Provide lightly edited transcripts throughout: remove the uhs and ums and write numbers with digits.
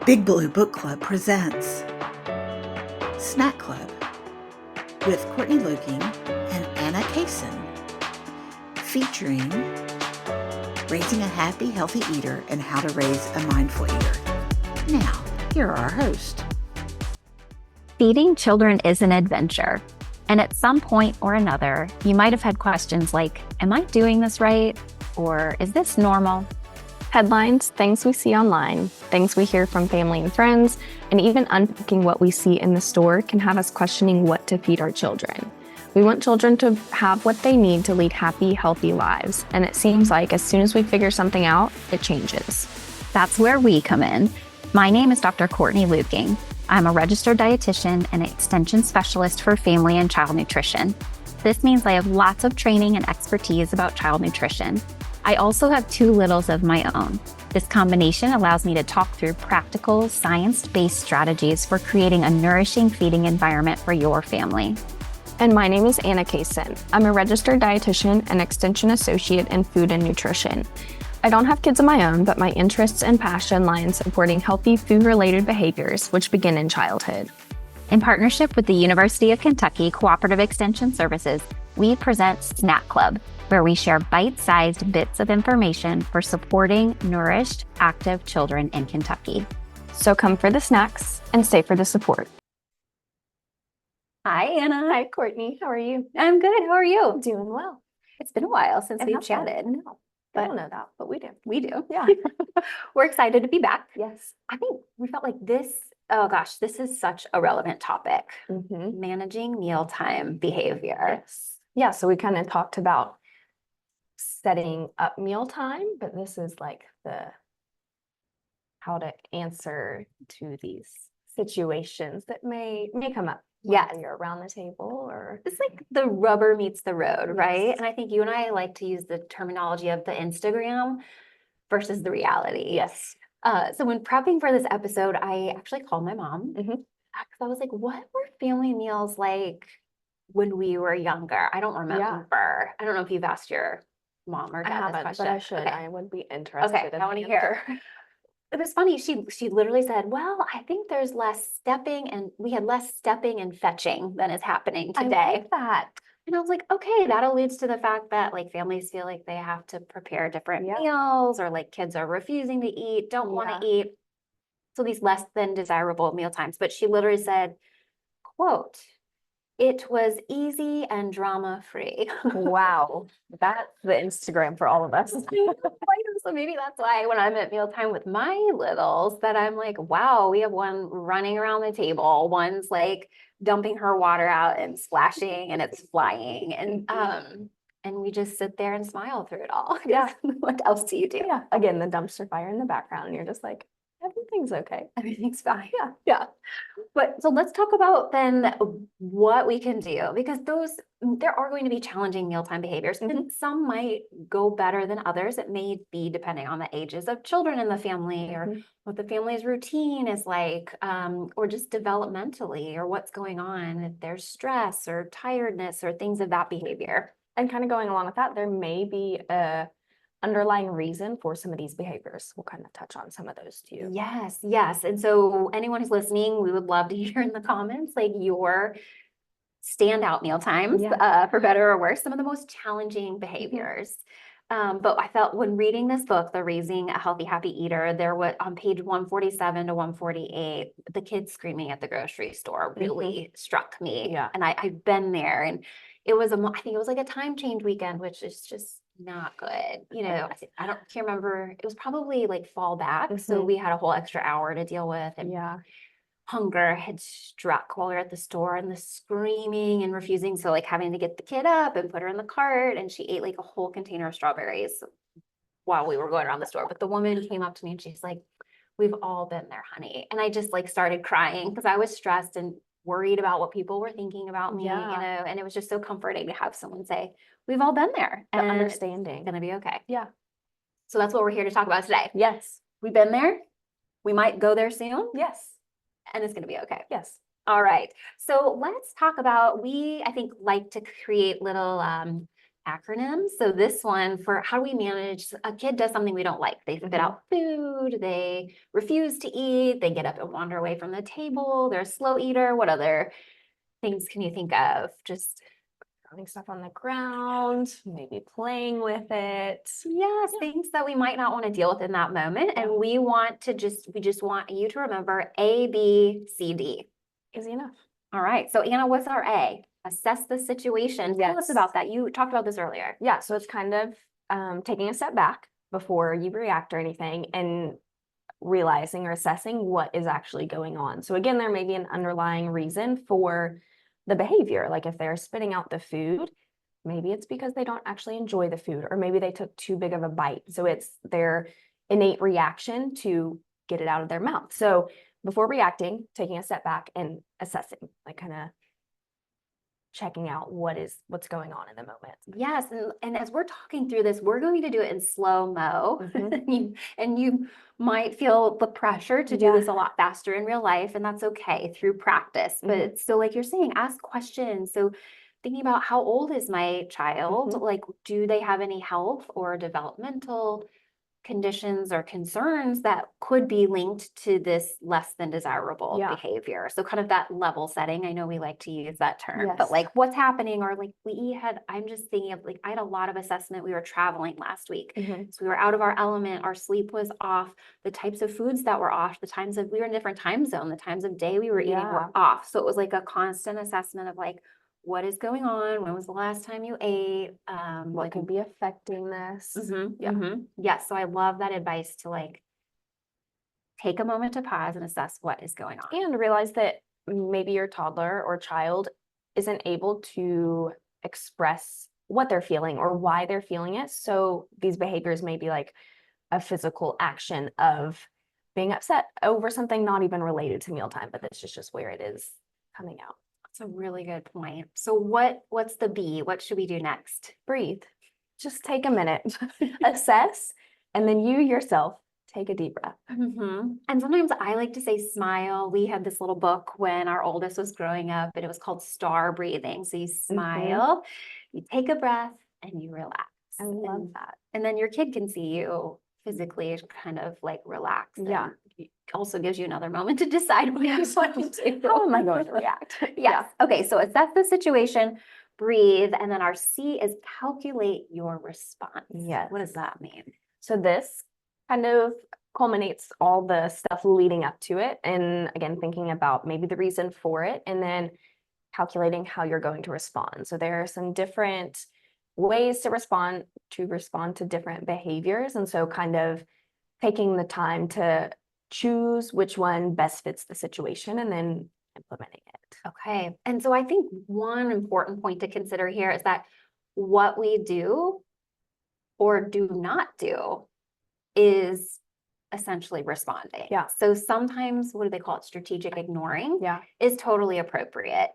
Big Blue Book Club presents Snack Club with Courtney Luecking and Cason, featuring raising a happy, healthy eater and how to raise a mindful eater. Now, here are our hosts. Feeding children is an adventure, and at some point or another, you might have had questions like, am I doing this right? Or is this normal? Headlines, things we see online, things we hear from family and friends, and even unpacking what we see in the store can have us questioning what to feed our children. We want children to have what they need to lead happy, healthy lives, and it seems like as soon as we figure something out, it changes. That's where we come in. My name is Dr. Courtney Luecking. I'm a registered dietitian and extension specialist for family and child nutrition. This means I have lots of training and expertise about child nutrition. I also have 2 littles of my own. This combination allows me to talk through practical, science-based strategies for creating a nourishing feeding environment for your family. And my name is Cason. I'm a registered dietitian and extension associate in food and nutrition. I don't have kids of my own, but my interests and passion lie in supporting healthy food-related behaviors, which begin in childhood. In partnership with the University of Kentucky Cooperative Extension Services, we present Snack Club, where we share bite-sized bits of information for supporting nourished, active children in Kentucky. So come for the snacks and stay for the support. Hi, Anna. Hi, Courtney. How are you? I'm good. How are you? Doing well. It's been a while since we've has chatted. been. No, I don't know that, but we do. We do. Yeah. We're excited to be back. Yes. I think we felt like this is such a relevant topic. Mm-hmm. Managing mealtime behavior. Yes. Yeah, so we kind of talked about setting up mealtime, but this is like the how to answer to these situations that may come up. Yes. When you're around the table, or It's like the rubber meets the road, right? Yes. And I think you and I like to use the terminology of the Instagram versus the reality. yes. So when prepping for this episode, I actually called my mom Mhm. because I was like, what were family meals like when we were younger? I don't remember. I don't know if you've asked your mom or I dad this haven't, question. but I should. Okay. I would be interested. Okay, I want to hear. It was funny. She literally said, well, I think there's less stepping, and we had less stepping and fetching than is happening today. I like that. And I was like, okay, that alludes to the fact that like families feel like they have to prepare different Yeah. meals, or like kids are refusing to eat, don't want to eat. So these less than desirable meal times. But she literally said, quote, it was easy and drama-free. Wow, that's the Instagram for all of us. So maybe that's why when I'm at mealtime with my littles that I'm like, wow, we have one running around the table. One's like dumping her water out and splashing and it's flying. And we just sit there and smile through it all. Yeah. What else do you do? Yeah. Again, the dumpster fire in the background, and you're just like, everything's okay. Everything's fine. Yeah. But so let's talk about then what we can do, because there are going to be challenging mealtime behaviors, and some might go better than others. It may be depending on the ages of children in the family, or what the family's routine is like, or just developmentally, or what's going on, if there's stress or tiredness or things of that behavior. And kind of going along with that, there may be a underlying reason for some of these behaviors. We'll kind of touch on some of those too. Yes. And so anyone who's listening, we would love to hear in the comments, like your standout meal times, for better or worse, some of the most challenging behaviors. But I felt when reading this book, The Raising a Healthy, Happy Eater, there was on page 147 to 148, the kids screaming at the grocery store really struck me. Yeah. And I've been there, and it was I think it was like a time change weekend, which is just not good. You know, I can't remember. It was probably like fall back. So we had a whole extra hour to deal with. And hunger had struck while we were at the store, and the screaming and refusing. So like having to get the kid up and put her in the cart, and she ate like a whole container of strawberries while we were going around the store. But the woman came up to me and she's like, we've all been there, honey. And I just like started crying because I was stressed and worried about what people were thinking about me, and it was just so comforting to have someone say, we've all been there, and understanding. It's gonna be okay. Yeah. So that's what we're here to talk about today. Yes. We've been there. We might go there soon. Yes. And it's gonna be okay. Yes. All right. So let's talk about, I think, like to create little acronyms. So this one for how do we manage a kid does something we don't like. They spit out food, they refuse to eat, they get up and wander away from the table, they're a slow eater. What other things can you think of? Just throwing stuff on the ground, maybe playing with it. yes, things that we might not want to deal with in that moment. And we just want you to remember A, B, C, D. Easy enough. All right. So Anna, what's our A? Assess the situation. Tell us about that. You talked about this earlier. Yeah, so it's kind of taking a step back before you react or anything and realizing or assessing what is actually going on. So again, there may be an underlying reason for the behavior. Like if they're spitting out the food, maybe it's because they don't actually enjoy the food, or maybe they took too big of a bite. So it's their innate reaction to get it out of their mouth. So before reacting, taking a step back and assessing, like kind of checking out what's going on in the moment. Yes, and as we're talking through this, we're going to do it in slow-mo. And you might feel the pressure to do this a lot faster in real life, and that's okay through practice. But so like you're saying, ask questions. So thinking about how old is my child? Like, do they have any health or developmental conditions or concerns that could be linked to this less than desirable behavior? So kind of that level setting. I know we like to use that term, but like what's happening, or like I'm just thinking of like, I had a lot of assessment. We were traveling last week. So we were out of our element. Our sleep was off. The types of foods that were off, we were in a different time zone. The times of day we were eating were off. So it was like a constant assessment of like, what is going on? When was the last time you ate? What could be affecting this? Yes. So I love that advice to like take a moment to pause and assess what is going on. And realize that maybe your toddler or child isn't able to express what they're feeling or why they're feeling it. So these behaviors may be like a physical action of being upset over something not even related to mealtime, but this is just where it is coming out. That's a really good point. So what's the B? What should we do next? Breathe. Just take a minute, assess, and then you yourself take a deep breath. And sometimes I like to say smile. We had this little book when our oldest was growing up, and it was called Star Breathing. So you smile, you take a breath, and you relax. I love that. And then your kid can see you physically kind of like relax. Yeah. It also gives you another moment to decide what you want to do. How am I going to react? Yes. Okay. So assess the situation, breathe, and then our C is calculate your response. Yes. What does that mean? So this kind of culminates all the stuff leading up to it. And again, thinking about maybe the reason for it, and then calculating how you're going to respond. So there are some different ways to respond to different behaviors. And so kind of taking the time to choose which one best fits the situation and then implementing it. Okay. And so I think one important point to consider here is that what we do or do not do is essentially responding. Yeah. So sometimes, what do they call it? Strategic ignoring is totally appropriate.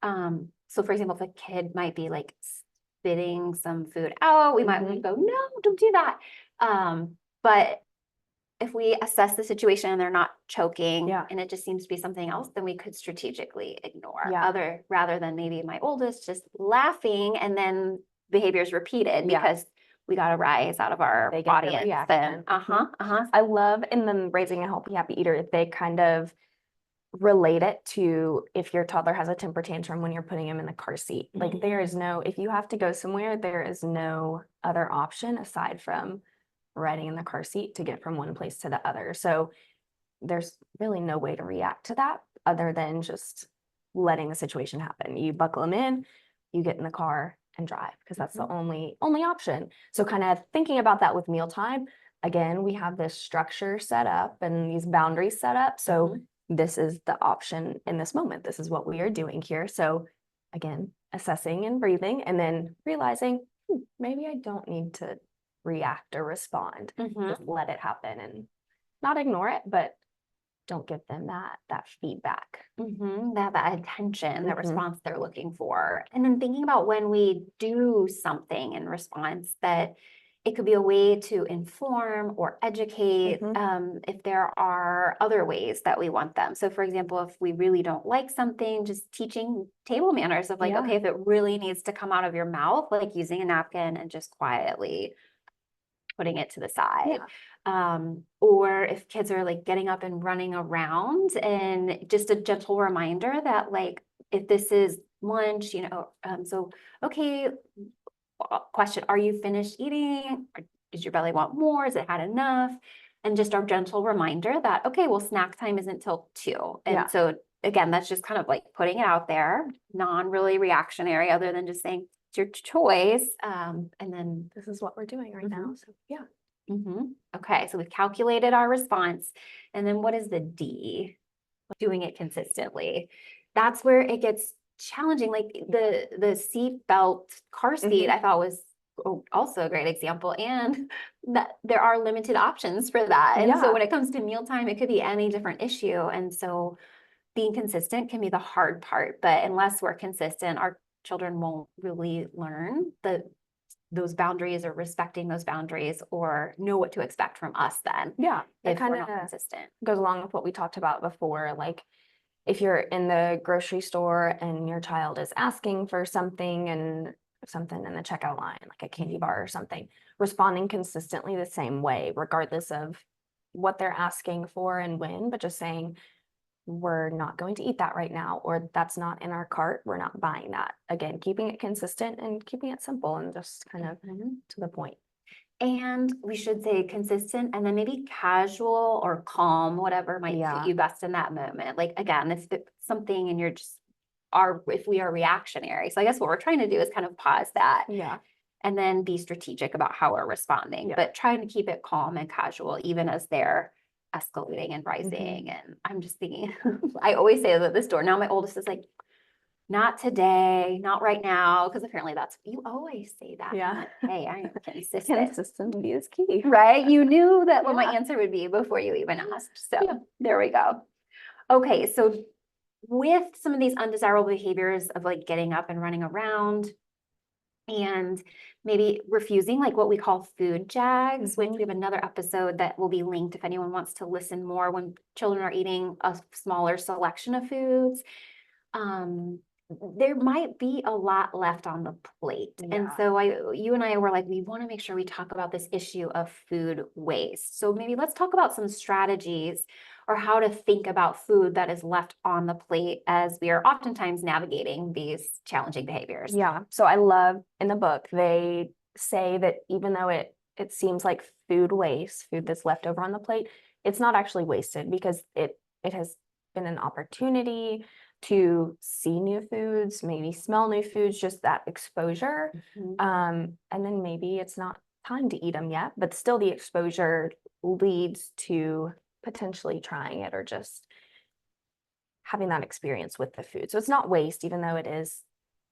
So for example, if a kid might be like spitting some food out, we might go, no, don't do that. But if we assess the situation and they're not choking and it just seems to be something else, then we could strategically ignore rather than maybe my oldest just laughing and then behavior is repeated because we got a rise out of our audience. And, I love in them raising a healthy, happy eater, they kind of relate it to if your toddler has a temper tantrum when you're putting him in the car seat. Like there is if you have to go somewhere, there is no other option aside from riding in the car seat to get from one place to the other. So there's really no way to react to that other than just letting the situation happen. You buckle them in, you get in the car and drive, because that's the only option. So kind of thinking about that with mealtime, again, we have this structure set up and these boundaries set up. So this is the option in this moment. This is what we are doing here. So again, assessing and breathing, and then realizing maybe I don't need to react or respond. Just let it happen and not ignore it, but don't give them that feedback. That attention, that response they're looking for. And then thinking about when we do something in response that it could be a way to inform or educate if there are other ways that we want them. So for example, if we really don't like something, just teaching table manners of like, okay, if it really needs to come out of your mouth, like using a napkin and just quietly putting it to the side. Or if kids are like getting up and running around, and just a gentle reminder that like, if this is lunch, you know, so, okay, question, are you finished eating? Or does your belly want more? Has it had enough? And just our gentle reminder that, okay, well, snack time isn't till 2. And so again, that's just kind of like putting it out there, really reactionary, other than just saying it's your choice. And then this is what we're doing right now. So okay, so we've calculated our response. And then what is the D? Doing it consistently. That's where it gets challenging. Like the seat belt car seat, I thought was also a great example, and that there are limited options for that. And so when it comes to mealtime, it could be any different issue. And so being consistent can be the hard part, but unless we're consistent, our children won't really learn those boundaries or respecting those boundaries or know what to expect from us then. It kind we're of not consistent. goes along with what we talked about before. Like if you're in the grocery store and your child is asking for something and something in the checkout line, like a candy bar or something, responding consistently the same way, regardless of what they're asking for and when, but just saying, we're not going to eat that right now, or that's not in our cart, we're not buying that. Again, keeping it consistent and keeping it simple and just kind of to the point. And we should say consistent and then maybe casual or calm, whatever might suit you best in that moment. Like again, if it's something and you're just if we are reactionary. So I guess what we're trying to do is kind of pause that. And then be strategic about how we're responding, but trying to keep it calm and casual, even as they're escalating and rising. And I'm just thinking, I always say that at the store. Now my oldest is like, not today, not right now, because apparently that's, you always say that. Like, hey, I am consistent. Consistency is key. Right? You knew that what my answer would be before you even asked. So there we go. Okay, so with some of these undesirable behaviors of like getting up and running around and maybe refusing like what we call food jags, which we have another episode that will be linked if anyone wants to listen more when children are eating a smaller selection of foods. There might be a lot left on the plate. And so you and I were like, we want to make sure we talk about this issue of food waste. So maybe let's talk about some strategies or how to think about food that is left on the plate as we are oftentimes navigating these challenging behaviors. So I love in the book, they say that even though it seems like food waste, food that's left over on the plate, it's not actually wasted because it has been an opportunity to see new foods, maybe smell new foods, just that exposure. And then maybe it's not time to eat them yet, but still the exposure leads to potentially trying it or just having that experience with the food. So it's not waste, even though it is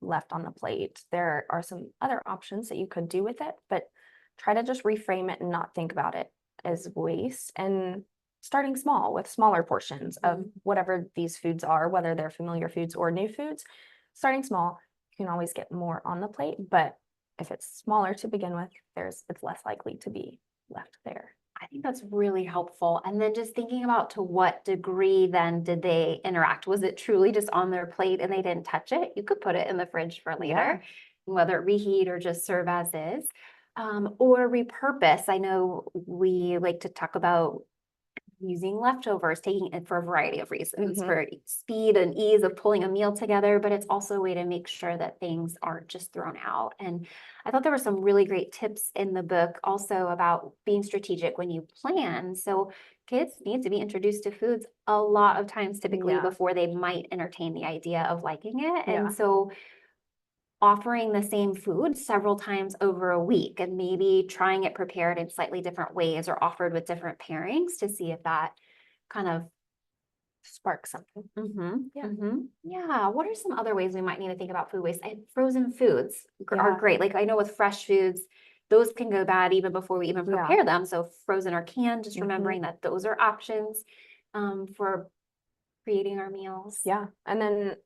left on the plate. There are some other options that you could do with it, but try to just reframe it and not think about it as waste, and starting small with smaller portions of whatever these foods are, whether they're familiar foods or new foods. Starting small, you can always get more on the plate, but if it's smaller to begin with, it's less likely to be left there. I think that's really helpful. And then just thinking about to what degree then did they interact? Was it truly just on their plate and they didn't touch it? You could put it in the fridge for later, whether reheat or just serve as is, or repurpose. I know we like to talk about using leftovers, taking it for a variety of reasons, for speed and ease of pulling a meal together, but it's also a way to make sure that things aren't just thrown out. And I thought there were some really great tips in the book also about being strategic when you plan. So kids need to be introduced to foods a lot of times typically before they might entertain the idea of liking it. And so offering the same food several times over a week and maybe trying it prepared in slightly different ways or offered with different pairings to see if that kind of sparks something. What are some other ways we might need to think about food waste? Frozen foods are great. Like I know with fresh foods, those can go bad even before we even prepare them. So frozen or canned, just remembering that those are options for creating our meals. And then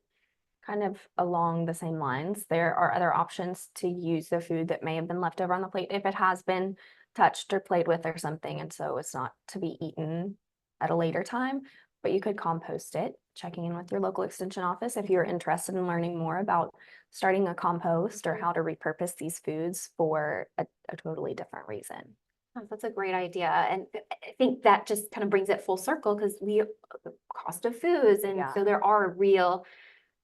kind of along the same lines, there are other options to use the food that may have been left over on the plate if it has been touched or played with or something, and so it's not to be eaten at a later time. But you could compost it, checking in with your local extension office if you're interested in learning more about starting a compost or how to repurpose these foods for a totally different reason. Oh, that's a great idea. And I think that just kind of brings it full circle because the cost of foods. And so there are real,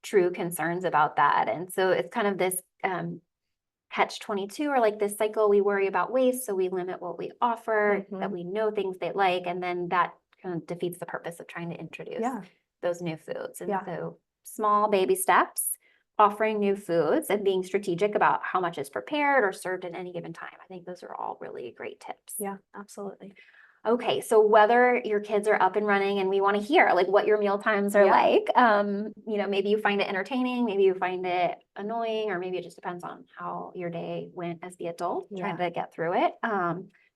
true concerns about that. And so it's kind of this catch-22 or like this cycle. We worry about waste, so we limit what we offer, that we know things they like, and then that kind of defeats the purpose of trying to introduce those new foods. And so small baby steps, offering new foods and being strategic about how much is prepared or served at any given time. I think those are all really great tips. Yeah, absolutely. Okay, so whether your kids are up and running, and we want to hear like what your meal times are like, maybe you find it entertaining, maybe you find it annoying, or maybe it just depends on how your day went as the adult trying to get through it.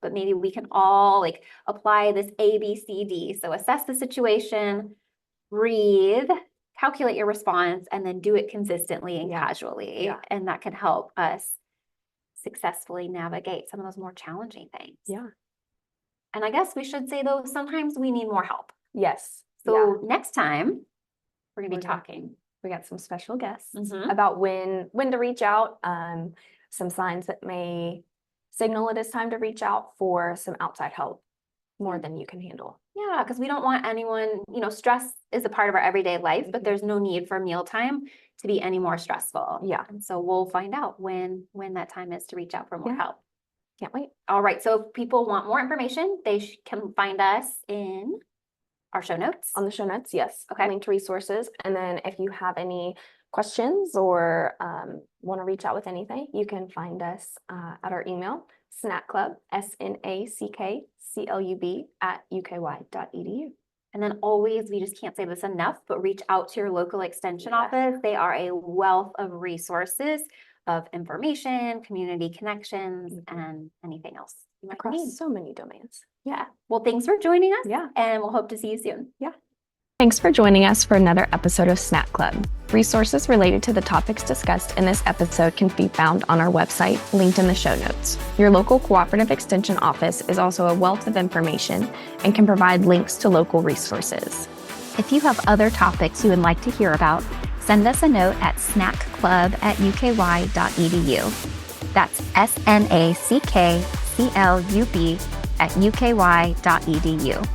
But maybe we can all like apply this ABCD. So assess the situation, breathe, calculate your response, and then do it consistently and casually. And that can help us successfessfully navigate some of those more challenging things. Yeah. And I guess we should say, though, sometimes we need more help. Yes. So next time, we're going to be talking. We got some special guests about when to reach out, some signs that may signal it is time to reach out for some outside help more than you can handle. Yeah, because we don't want anyone, stress is a part of our everyday life, but there's no need for mealtime to be any more stressful. Yeah. And so we'll find out when that time is to reach out for more help. Can't wait. All right. So if people want more information, they can find us in our show notes. On the show notes, yes. Okay. Linked resources. And then if you have any questions or want to reach out with anything, you can find us at our email, snackclub, snackclub @uky.edu. And then always, we just can't say this enough, but reach out to your local extension office. They are a wealth of resources, of information, community connections, and anything else you might need. Across so many domains. Yeah. Well, thanks for joining us. Yeah. And we'll hope to see you soon. Yeah. Thanks for joining us for another episode of Snack Club. Resources related to the topics discussed in this episode can be found on our website, linked in the show notes. Your local cooperative extension office is also a wealth of information and can provide links to local resources. If you have other topics you would like to hear about, send us a note at snackclub@uky.edu. That's snackclub@uky.edu.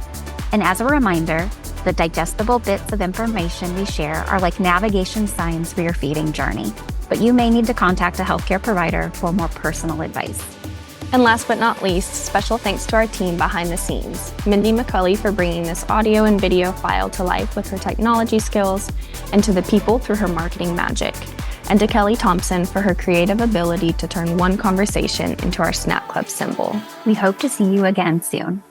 And as a reminder, the digestible bits of information we share are like navigation signs for your feeding journey, but you may need to contact a healthcare provider for more personal advice. And last but not least, special thanks to our team behind the scenes. Mindy McCulley for bringing this audio and video file to life with her technology skills, and to the people through her marketing magic. And to Kelly Thompson for her creative ability to turn one conversation into our Snack Club symbol. We hope to see you again soon.